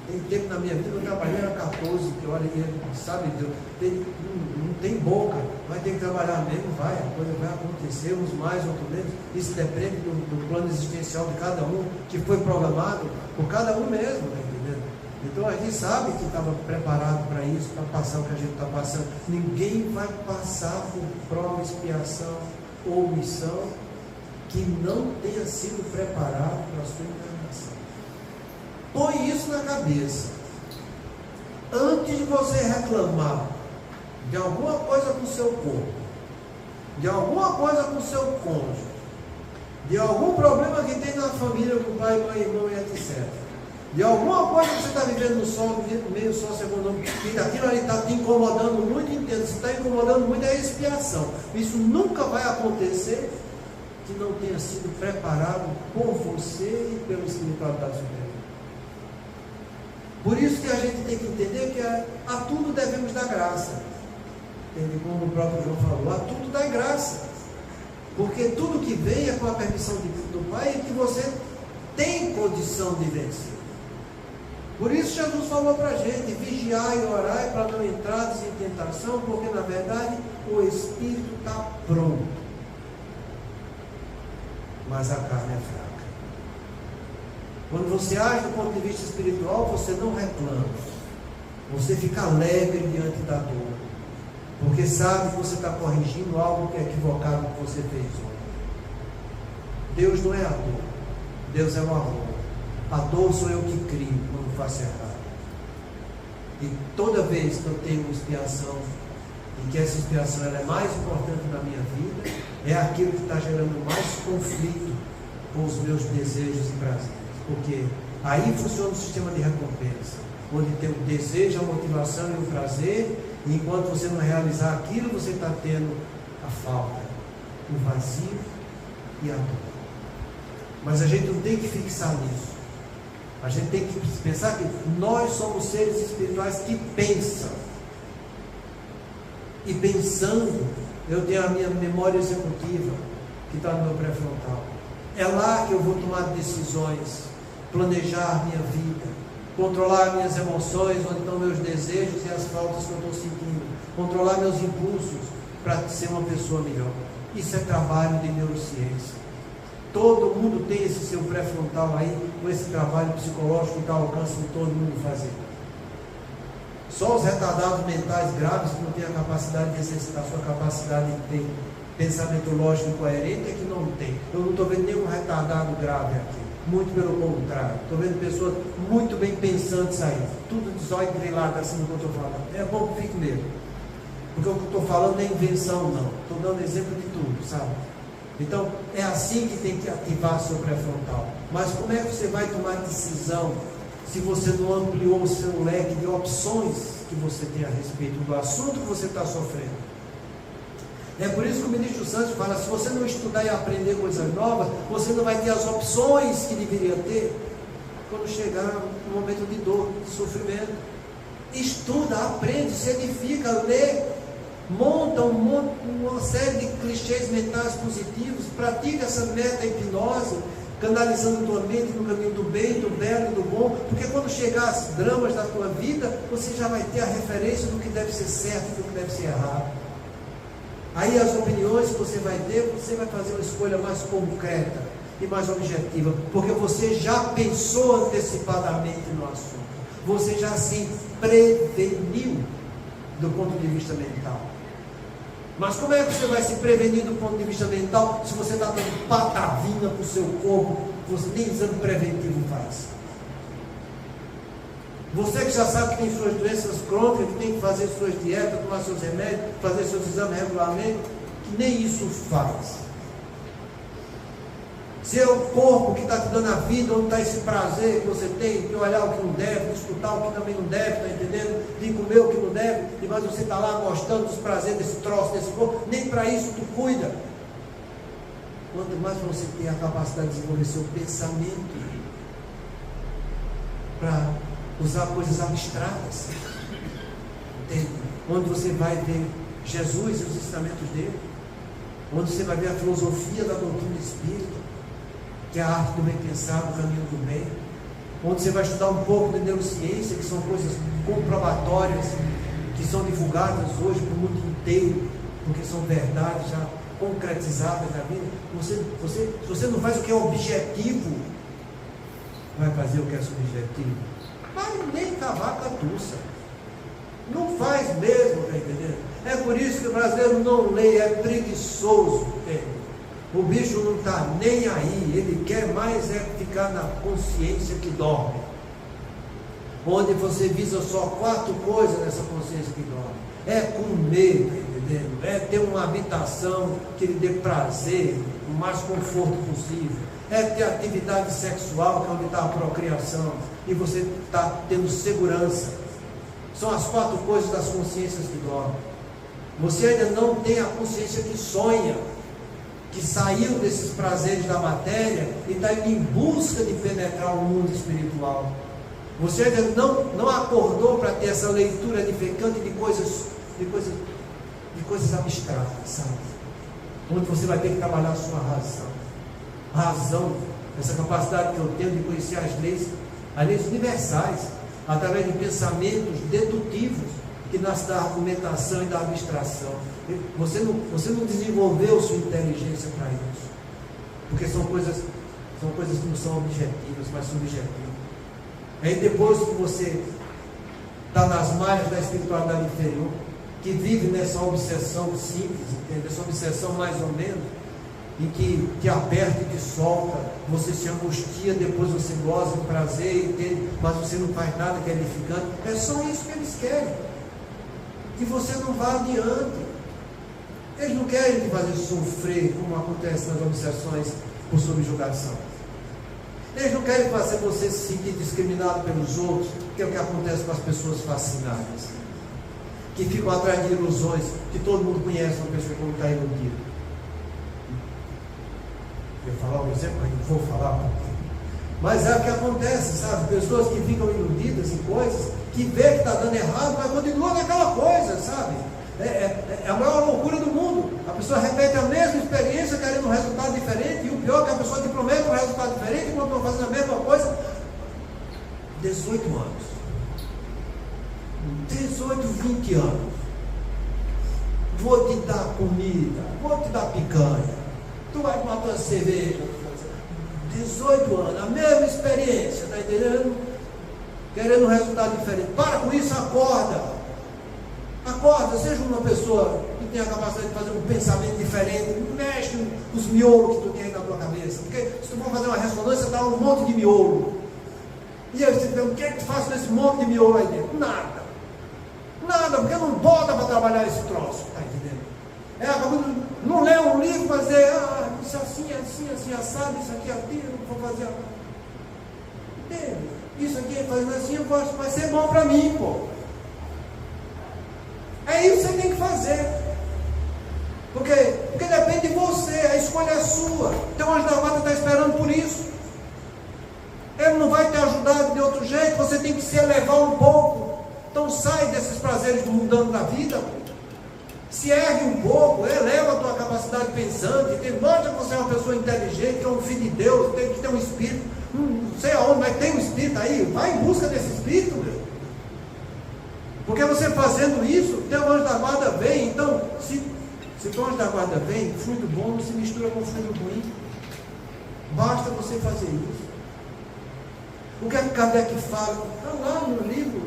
Tem tempo na minha vida, eu trabalhei a 14 horas, sabe, não tem boca, vai ter que trabalhar mesmo, a coisa vai acontecer, uns mais, outros menos. Isso depende do plano existencial de cada um, que foi programado por cada um mesmo, tá entendendo? Então a gente sabe que estava preparado para isso, para passar o que a gente está passando. Ninguém vai passar por prova, expiação ou missão que não tenha sido preparado para a sua encarnação. Põe isso na cabeça. Antes de você reclamar de alguma coisa com o seu corpo, de alguma coisa com o seu cônjuge, de algum problema que tem na família com pai, mãe, irmão e etc., de alguma coisa que você está vivendo no meio socioeconômico, que aquilo ali está te incomodando muito, entendo, se está incomodando muito, é expiação. Isso nunca vai acontecer que não tenha sido preparado por você e pela espiritualidade superior. Por isso que a gente tem que entender que a tudo devemos dar graça. Entende? Como o próprio João falou, a tudo dá graça. Porque tudo que vem é com a permissão do Pai e que você tem condição de vencer. Por isso Jesus falou para a gente, vigiai e orai para não entrares em tentação, porque na verdade o Espírito está pronto, mas a carne é fraca. Quando você age do ponto de vista espiritual, você não reclama, você fica alegre diante da dor, porque sabe que você está corrigindo algo que é equivocado que você fez ontem. Deus não é a dor, Deus é o amor. A dor sou eu que crio quando faço errado. E toda vez que eu tenho uma expiação, e que essa expiação ela é mais importante na minha vida, é aquilo que está gerando mais conflito com os meus desejos e prazeres. Porque aí funciona o sistema de recompensa, onde tem o desejo, a motivação e o prazer, e enquanto você não realizar aquilo, você está tendo a falta, o vazio e a dor. Mas a gente não tem que fixar nisso. A gente tem que pensar que nós somos seres espirituais que pensam. E pensando, eu tenho a minha memória executiva, que está no meu pré-frontal. É lá que eu vou tomar decisões, planejar a minha vida, controlar minhas emoções, onde estão meus desejos e as faltas que eu estou sentindo, controlar meus impulsos para ser uma pessoa melhor. Isso é trabalho de neurociência. Todo mundo tem esse seu pré-frontal aí, com esse trabalho psicológico que está ao alcance de todo mundo fazer. Só os retardados mentais graves que não têm a capacidade de exercitar a sua capacidade de ter pensamento lógico e coerente é que não tem. Eu não estou vendo nenhum retardado grave aqui. Muito pelo contrário. Estou vendo pessoas muito bem pensantes aí. Tudo de zóio grilado assim do que eu estou falando. É bom que fique mesmo. Porque o que eu estou falando não é invenção, não. Estou dando exemplo de tudo, sabe? Então, é assim que tem que ativar seu pré-frontal. Mas como é que você vai tomar decisão se você não ampliou o seu leque de opções que você tem a respeito do assunto que você está sofrendo. É por isso que o ministro Santos fala, se você não estudar e aprender coisas novas, você não vai ter as opções que deveria ter quando chegar um momento de dor, de sofrimento. Estuda, aprende, se edifica, lê, monta uma série de clichês mentais positivos, pratica essa meta-hipnose, canalizando tua mente no caminho do bem, do belo e do bom, porque quando chegar as dramas da tua vida, você já vai ter a referência do que deve ser certo e do que deve ser errado. Aí as opiniões que você vai ter, você vai fazer uma escolha mais concreta e mais objetiva, porque você já pensou antecipadamente no assunto, você já se preveniu do ponto de vista mental. Mas como é que você vai se prevenir do ponto de vista mental se você está dando patavina para o seu corpo, você nem exame preventivo faz? Você que já sabe que tem suas doenças crônicas, que tem que fazer suas dietas, tomar seus remédios, fazer seus exames regularmente, que nem isso faz. Seu corpo que está te dando a vida, onde está esse prazer que você tem, de olhar o que não deve, de escutar o que também não deve, está entendendo? De comer o que não deve, mas você está lá gostando dos prazeres desse troço, desse corpo, nem para isso tu cuida. Quanto mais você tem a capacidade de desenvolver seu pensamento para usar coisas abstratas, entende? Onde você vai ver Jesus e os ensinamentos dele, onde você vai ver a filosofia da doutrina espírita, que é a arte do bem pensar, do caminho do bem, onde você vai estudar um pouco de neurociência, que são coisas comprobatórias, que são divulgadas hoje para o mundo inteiro, porque são verdades já concretizadas na vida. Se você não faz o que é objetivo, vai fazer o que é subjetivo. Vai nem cavar catuça. Não faz mesmo, está entendendo? É por isso que o brasileiro não lê, é preguiçoso, entende? O bicho não está nem aí, ele quer mais é ficar na consciência que dorme. Onde você visa só 4 coisas nessa consciência que dorme. É comer, tá entendendo? É ter uma habitação que lhe dê prazer, o mais conforto possível. É ter atividade sexual, que é onde está a procriação, e você está tendo segurança. São as 4 coisas das consciências que dormem. Você ainda não tem a consciência que sonha, que saiu desses prazeres da matéria e está indo em busca de penetrar o mundo espiritual. Você ainda não acordou para ter essa leitura edificante de coisas abstratas, sabe? Onde você vai ter que trabalhar a sua razão. A razão, essa capacidade que eu tenho de conhecer as leis universais, através de pensamentos dedutivos, que nasce da argumentação e da abstração. Você não desenvolveu sua inteligência para isso, porque são coisas que não são objetivas, mas subjetivas. Aí depois que você está nas malhas da espiritualidade inferior, que vive nessa obsessão simples, entende? Essa obsessão mais ou menos, em que te aperta e te solta, você se angustia, depois você goza de prazer, entende? Mas você não faz nada que é edificante. É só isso que eles querem, que você não vá adiante. Eles não querem te fazer sofrer, como acontece nas obsessões por subjugação. Eles não querem fazer você se sentir discriminado pelos outros, que é o que acontece com as pessoas fascinadas, que ficam atrás de ilusões, que todo mundo conhece uma pessoa que está iludida. Eu ia falar um exemplo, mas não vou falar. Mas é o que acontece, sabe? Pessoas que ficam iludidas em coisas, que vê que está dando errado, mas continua naquela coisa, sabe? É a maior loucura do mundo. A pessoa repete a mesma experiência, querendo um resultado diferente, e o pior é que a pessoa te promete um resultado diferente, quando estão fazendo a mesma coisa. 18 anos. 18, 20 anos. Vou te dar comida, vou te dar picanha, tu vai tomar tua cerveja. 18 anos, a mesma experiência, está entendendo? Querendo um resultado diferente. Para com isso, acorda. Acorda, seja uma pessoa que tenha a capacidade de fazer um pensamento diferente. Mexe os miolos que tu tem aí na tua cabeça. Porque se tu for fazer uma ressonância, dá um monte de miolo. E aí você pergunta, o que é que tu faz com esse monte de miolo aí dentro? Nada. Nada, porque não bota para trabalhar esse troço. Está entendendo? Não lê um livro para dizer, isso assim, assado, isso aqui, aquilo, não vou fazer. Entende? Isso aqui faz assim, vai ser bom para mim, pô. É isso que você tem que fazer. Porque depende de você, a escolha é sua. Teu anjo da guarda está esperando por isso. Ele não vai te ajudar de outro jeito, você tem que se elevar um pouco. Então sai desses prazeres do mundano da vida. Se ergue um pouco, eleva a tua capacidade pensante, mostra que você é uma pessoa inteligente, que é um filho de Deus, tem que ter um espírito. Não sei aonde, mas tem um espírito aí, vai em busca desse espírito, meu. Porque você fazendo isso, teu anjo da guarda vem. Então, se teu anjo da guarda vem, fruto bom não se mistura com fruto ruim. Basta você fazer isso. O que é que Kardec fala? Está lá no livro,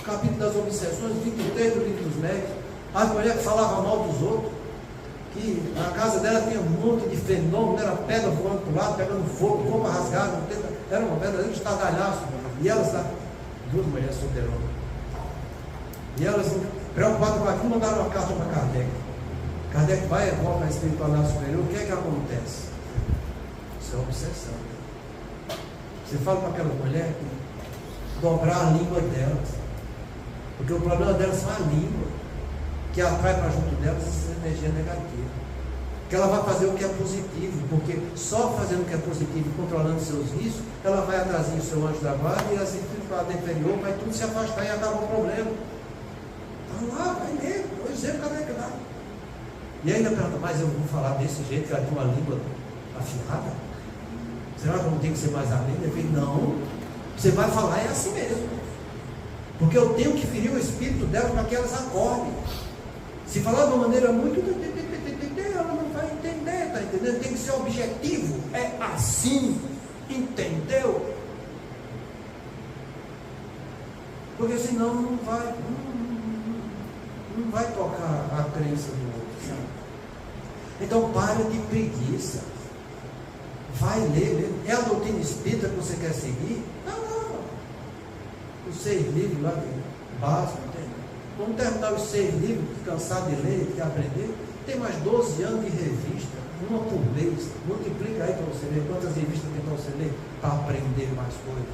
capítulo das obsessões, 23 do livro dos médios. As mulheres falavam mal dos outros, que na casa dela tinha um monte de fenômeno, era pedra voando para o lado, pegando fogo, roupa rasgada, era uma verdadeira estardalhaço. E elas lá, duas mulheres solteironas, e elas, preocupadas com aquilo, mandaram uma carta para Kardec. Kardec vai e volta na espiritualidade superior. O que é que acontece? Isso é obsessão. Você fala para aquela mulher que dobrar a língua delas, porque o problema delas são a língua, que atrai para junto delas essa energia negativa. Que ela vai fazer o que é positivo, porque só fazendo o que é positivo e controlando seus vícios, ela vai atrair o seu anjo da guarda e assim tudo para a inferior, vai tudo se afastar e acaba o problema. Está lá, vai ler, o exemplo cadê que dá? E ainda pergunta, mas eu vou falar desse jeito, que ela tem uma língua afinada? Será que eu não tenho que ser mais amigo? Eu falei, não, você vai falar é assim mesmo. Porque eu tenho que ferir o espírito dela para que elas acordem. Se falar de uma maneira muito, ela não vai entender, está entendendo? Tem que ser objetivo, é assim, entendeu? Porque senão não vai tocar a crença do outro, sabe? Então para de preguiça. Vai ler. É a doutrina espírita que você quer seguir? Não. Os 6 livros lá de básico, entende? Vamos terminar os 6 livros, cansado de ler, de aprender. Tem mais 12 anos de revista, uma por mês. Multiplica aí para você ver quantas revistas tem para você ler, para aprender mais coisas.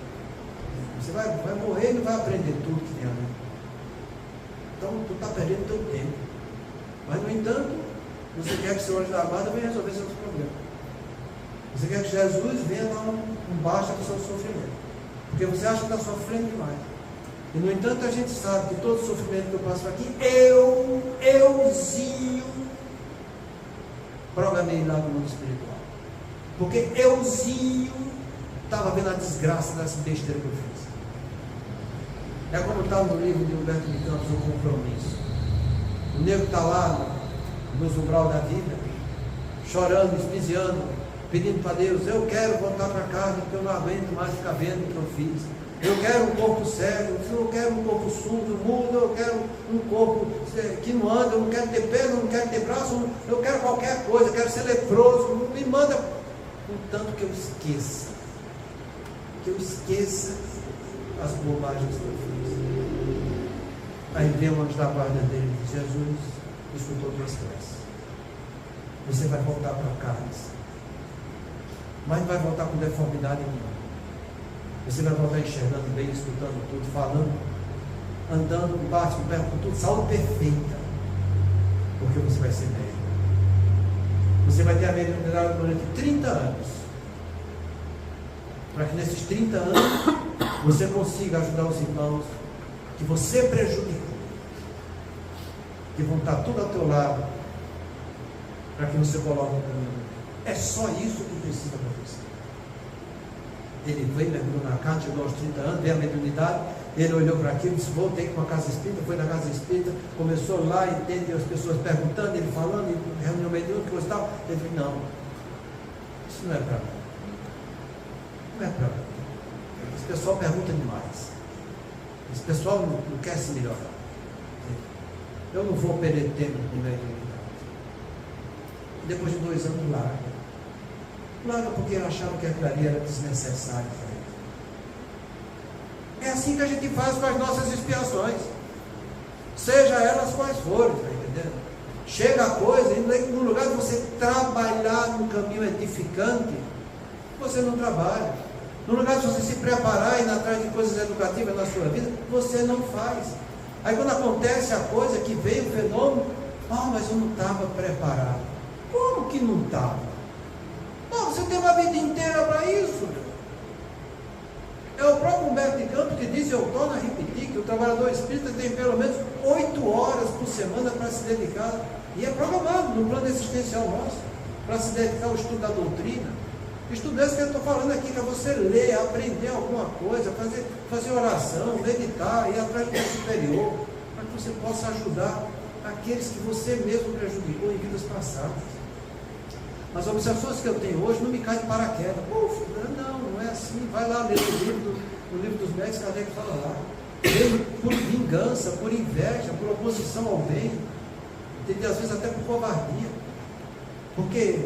Você vai morrer e não vai aprender tudo que tem ali. Então, tu está perdendo teu tempo. Mas, no entanto, você quer que o seu anjo da guarda venha resolver seus problemas. Você quer que Jesus venha dar um basta para o seu sofrimento. Porque você acha que está sofrendo demais. E, no entanto, a gente sabe que todo sofrimento que eu passo aqui, euzinho, programei lá no mundo espiritual. Porque euzinho estava vendo a desgraça dessa besteira que eu fiz. É como está no livro de Humberto de Campos, O Compromisso. O nego está lá no umbral da vida, chorando, espiziando, pedindo para Deus, eu quero voltar para casa, porque eu não aguento mais ficar vendo o que eu fiz. Eu quero um corpo cego, eu quero um corpo surdo, mudo, eu quero um corpo que não anda, eu não quero ter perna, eu não quero ter braço, eu quero qualquer coisa, eu quero ser leproso, me manda, contanto que eu esqueça as bobagens que eu fiz. Aí vem o anjo da guarda dele e diz, Jesus escutou tuas preces. Você vai voltar para casa. Mas não vai voltar com deformidade nenhuma. Você vai voltar enxergando bem, escutando tudo, falando, andando com baixo, com perna, com tudo, saúde perfeita. Porque você vai ser médico. Você vai ter a mediunidade durante 30 anos. Para que nesses 30 anos você consiga ajudar os irmãos que você prejudicou, que vão estar tudo ao teu lado, para que você coloque no caminho. É só isso que precisa acontecer. Ele veio, mergulhou na casa, chegou aos 30 anos, veio a mediunidade, ele olhou para aquilo, disse, vou ter que ir para a casa espírita, foi na casa espírita, começou lá, entende, as pessoas perguntando, ele falando, reunião mediúnica, coisa e tal. Ele disse, não, isso não é para mim. Não é para mim. Esse pessoal pergunta demais. Esse pessoal não quer se melhorar. Eu não vou perder tempo com mediunidade. Depois de 2 anos, larga porque acharam que aquilo ali era desnecessário para ele. É assim que a gente faz com as nossas expiações, seja elas quais forem, está entendendo? Chega a coisa, e no lugar de você trabalhar no caminho edificante, você não trabalha. No lugar de você se preparar e ir atrás de coisas educativas na sua vida, você não faz. Aí quando acontece a coisa, que veio o fenômeno, mas eu não estava preparado. Como que não estava? Você tem uma vida inteira para isso. É o próprio Humberto de Campos que diz, eu torno a repetir, que o trabalhador espírita tem pelo menos 8 horas por semana para se dedicar, e é programado no plano existencial nosso, para se dedicar ao estudo da doutrina. Estudo esse que eu estou falando aqui, que é você ler, aprender alguma coisa, fazer oração, meditar, ir atrás do superior, para que você possa ajudar aqueles que você mesmo prejudicou em vidas passadas. As observações que eu tenho hoje não me caem de paraquedas. Não é assim. Vai lá ler no livro dos médicos, Kardec fala lá. Mesmo por vingança, por inveja, por oposição ao bem, e às vezes até por covardia. Porque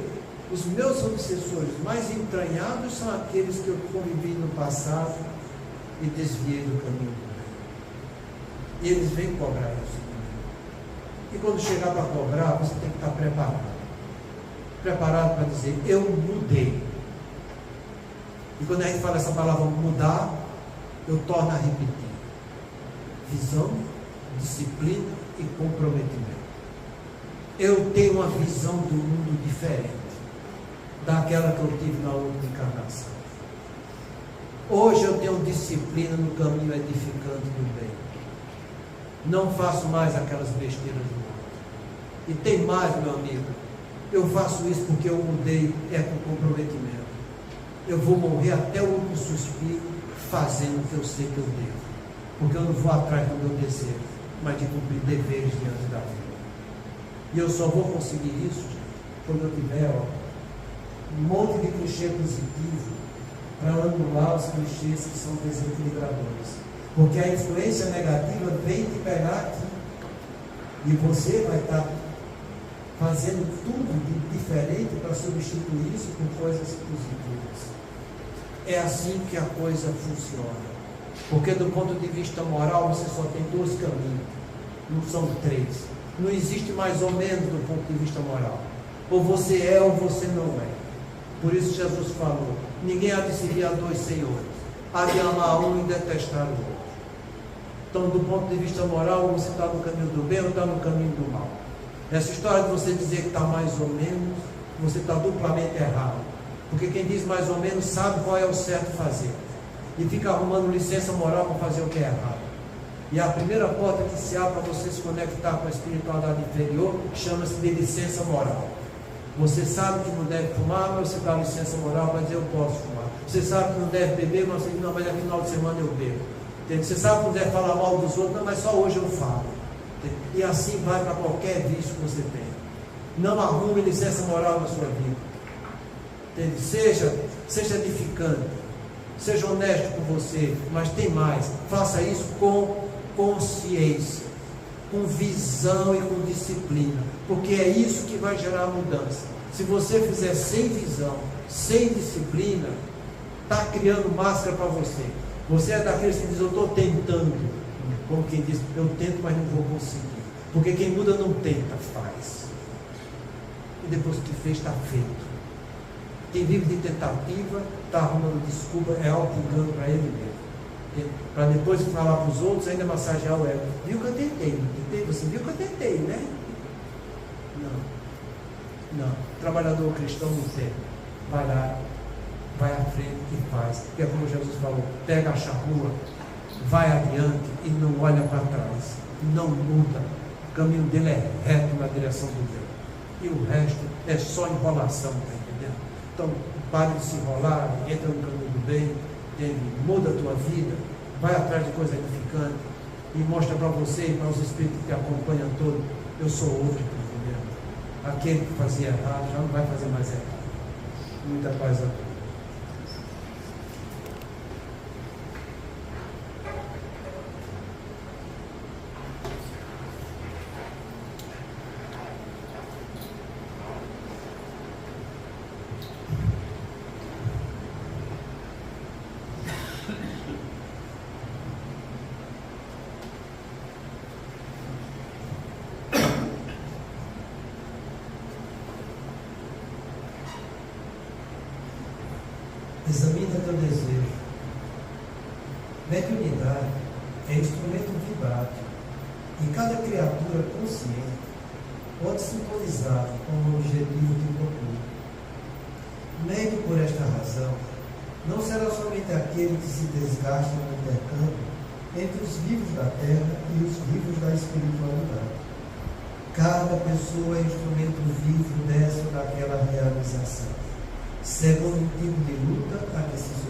os meus obsessores mais entranhados são aqueles que eu convivi no passado e desviei do caminho do bem. E eles vêm cobrar isso. E quando chegar para cobrar, você tem que estar preparado. Preparado para dizer, eu mudei. E quando a gente fala essa palavra mudar, eu torno a repetir. Visão, disciplina e comprometimento. Eu tenho uma visão do mundo diferente daquela que eu tive na outra encarnação. Hoje eu tenho disciplina no caminho edificante do bem. Não faço mais aquelas besteiras do mundo. E tem mais, meu amigo. Eu faço isso porque eu mudei, é com comprometimento. Eu vou morrer até o último suspiro fazendo o que eu sei que eu devo. Porque eu não vou atrás do meu desejo, mas de cumprir deveres diante da vida. E eu só vou conseguir isso, gente, quando eu tiver um monte de clichê positivo para anular os clichês que são desequilibradores. Porque a influência negativa vem te pegar aqui. E você vai estar fazendo tudo de diferente para substituir isso por coisas positivas. É assim que a coisa funciona. Porque do ponto de vista moral, você só tem 2 caminhos, não são 3. Não existe mais ou menos do ponto de vista moral. Ou você é ou você não é. Por isso Jesus falou, ninguém há de servir a 2 senhores. Há de amar um e detestar o outro. Então, do ponto de vista moral, você está no caminho do bem ou está no caminho do mal. Essa história de você dizer que está mais ou menos, você está duplamente errado. Porque quem diz mais ou menos sabe qual é o certo fazer. E fica arrumando licença moral para fazer o que é errado. E a primeira porta que se abre para você se conectar com a espiritualidade inferior chama-se de licença moral. Você sabe que não deve fumar, mas você dá licença moral para dizer eu posso fumar. Você sabe que não deve beber, mas você diz, não, mas no final de semana eu bebo. Entende? Você sabe que não deve falar mal dos outros, não, mas só hoje eu falo. Entende? E assim vai para qualquer vício que você tenha. Não arrume licença moral na sua vida. Entende? Seja edificante. Seja honesto com você, mas tem mais. Faça isso com consciência, com visão e com disciplina, porque é isso que vai gerar mudança. Se você fizer sem visão, sem disciplina, está criando máscara para você. Você é daqueles que diz, eu estou tentando, como quem diz, eu tento, mas não vou conseguir, porque quem muda não tenta, faz, e depois que fez, está feito. Quem vive de tentativa, está arrumando desculpa, é auto-engano para ele mesmo. Para depois falar para os outros, ainda massagear o ego. Viu que eu tentei, não tentei? Você viu que eu tentei, né? Não. Trabalhador cristão não tem. Vai lá, vai à frente e faz. Porque é como Jesus falou, pega a charrua, vai adiante e não olha para trás. Não muda. O caminho dele é reto na direção do bem. E o resto é só enrolação, tá entendendo? Então, pare de se enrolar, entra no caminho do bem, muda a tua vida, vai atrás de coisa edificante e mostra para você e para os espíritos que te acompanham todos, eu sou outro, entendeu? Aquele que fazia errado já não vai fazer mais errado. Muita paz a todos. teu desejo. Mediunidade é instrumento vibrátil e cada criatura consciente pode sintonizar com o objetivo que procura. Médio por esta razão, não será somente aquele que se desgasta no intercâmbio entre os vivos da terra e os vivos da espiritualidade. Cada pessoa é instrumento vivo dessa ou daquela realização, segundo o tipo de luta a que se submete.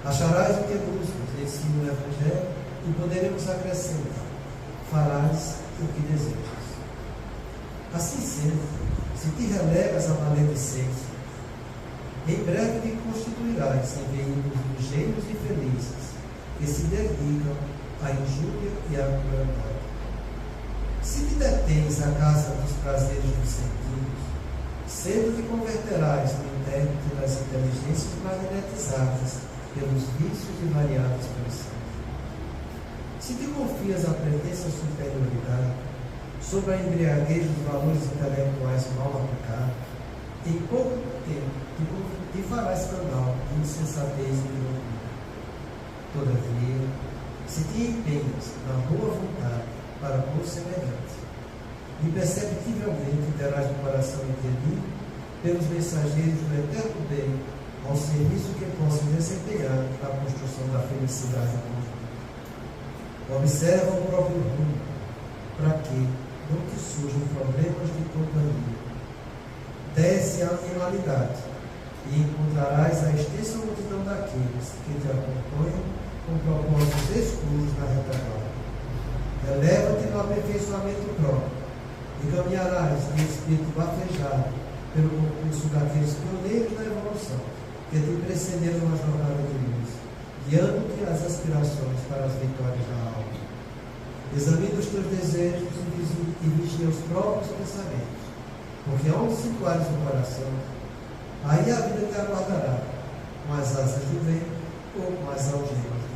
Acharás o que buscas, ensina o Evangelho, e poderemos acrescentar: farás o que desejas. Assim sendo, se te relegas à maledicência, em breve te constituirás em veículos ligeiros e felizes, que se dedicam à injúria e à crueldade. Se te detens à casa dos prazeres dos sentidos, cedo te converterás no intérprete das inteligências magnetizadas pelos vícios e variados pelos santos. Se te confias à pretensa superioridade sobre a embriaguez dos valores intelectuais mal aplicados, em pouco tempo te farás canal de insensatez e de loucura. Todavia, se te empenhas na boa vontade para com os semelhantes, imperceptivelmente terás o coração entendido pelos mensageiros do eterno bem ao serviço que possam desempenhar na construção da felicidade conjunta. Observa o próprio rumo, para que não te surjam problemas de companhia. Desce à animalidade e encontrarás a extensa multidão daqueles que te acompanham com propósitos escuros na retaguarda. Eleva-te no aperfeiçoamento próprio e caminharás de espírito bafejado pelo concurso daqueles pioneiros da evolução que te precederam na jornada de luz, guiando-te às aspirações para as vitórias da alma. Examina os teus desejos e vigia os próprios pensamentos, porque onde situares o coração, aí a vida te aguardará, com as asas do vento ou com as algemas